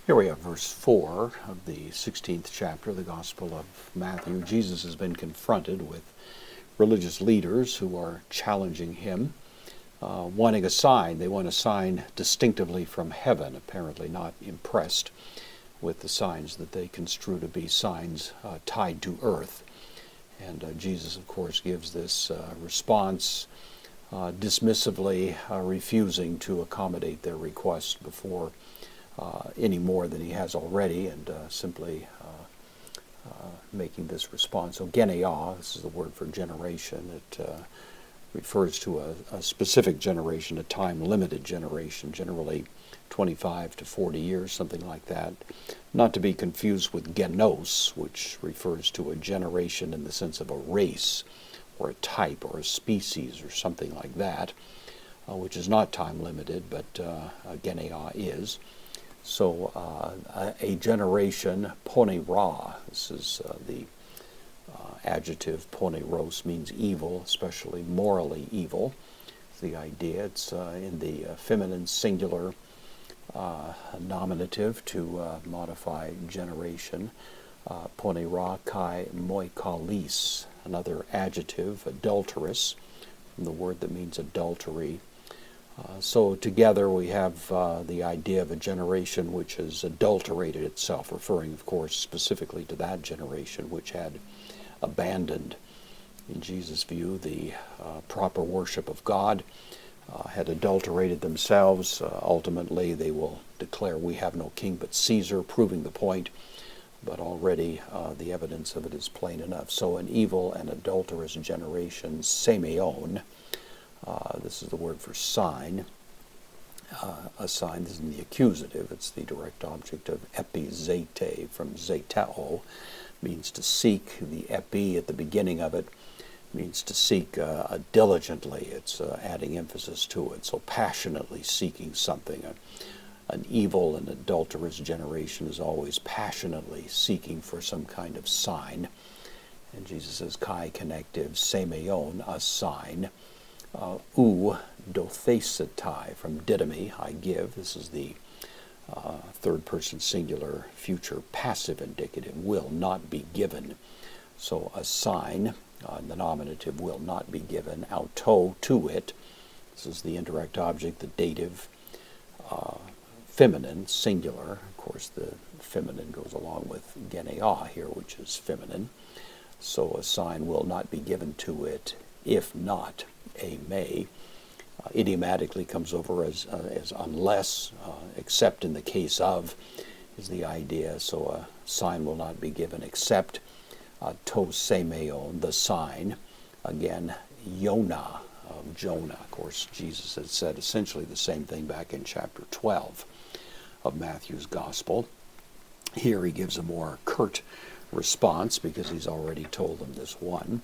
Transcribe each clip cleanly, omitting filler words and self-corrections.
Here we have verse 4 of the 16th chapter of the Gospel of Matthew. Jesus has been confronted with religious leaders who are challenging him, wanting a sign. They want a sign distinctively from heaven, apparently not impressed with the signs that they construe to be signs tied to earth. And Jesus, of course, gives this response, dismissively refusing to accommodate their request before any more than he has already, and simply making this response. So geneia, this is the word for generation. It refers to a specific generation, a time-limited generation, generally 25 to 40 years, something like that. Not to be confused with genos, which refers to a generation in the sense of a race, or a type, or a species, or something like that, which is not time-limited, but geneia is. So a generation, ponera, this is the adjective poneros, means evil, especially morally evil. It's the idea. It's in the feminine singular nominative to modify generation. Ponera kai moikalis, another adjective, adulterous, from the word that means adultery. So together we have the idea of a generation which has adulterated itself, referring, of course, specifically to that generation which had abandoned, in Jesus' view, the proper worship of God, had adulterated themselves. Ultimately, they will declare, "We have no king but Caesar," proving the point, but already the evidence of it is plain enough. So an evil and adulterous generation, semeion, this is the word for sign. A sign, this is in the accusative. It's the direct object of epizete, from zeteo, means to seek. The epi at the beginning of it means to seek diligently. It's adding emphasis to it. So passionately seeking something. An evil and adulterous generation is always passionately seeking for some kind of sign. And Jesus says, kai connective, semeion, a sign. Dothesetai, from didomi, I give. This is the third person singular future passive indicative, will not be given. So a sign, the nominative, will not be given. Auto, to it. This is the indirect object, the dative, feminine, singular. Of course, the feminine goes along with geneia here, which is feminine. So a sign will not be given to it, if not a may. Idiomatically comes over as unless, except in the case of, is the idea. So a sign will not be given except to semeion, the sign. Again, Yonah, of Jonah. Of course, Jesus had said essentially the same thing back in chapter 12 of Matthew's Gospel. Here he gives a more curt response because he's already told them this one.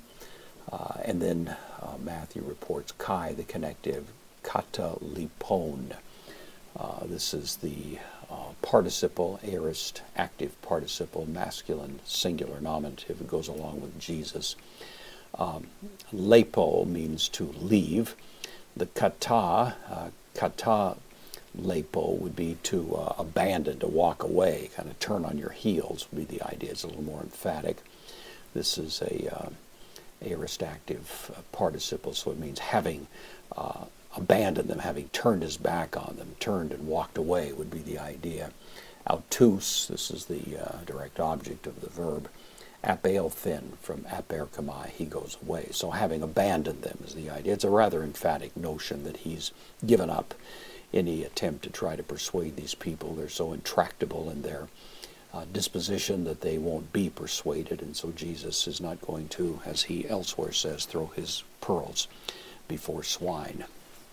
And then Matthew reports kai, the connective, kata lipon. This is the participle, aorist, active participle, masculine, singular nominative. It goes along with Jesus. Lepo means to leave. The kata lepo would be to abandon, to walk away, kind of turn on your heels would be the idea. It's a little more emphatic. This is a aorist active participle, so it means having abandoned them, having turned his back on them, turned and walked away would be the idea. Autus, this is the direct object of the verb. Apeothin, from aperkamai, he goes away. So having abandoned them is the idea. It's a rather emphatic notion that he's given up any attempt to try to persuade these people. They're so intractable in their disposition that they won't be persuaded, and so Jesus is not going to, as he elsewhere says, throw his pearls before swine.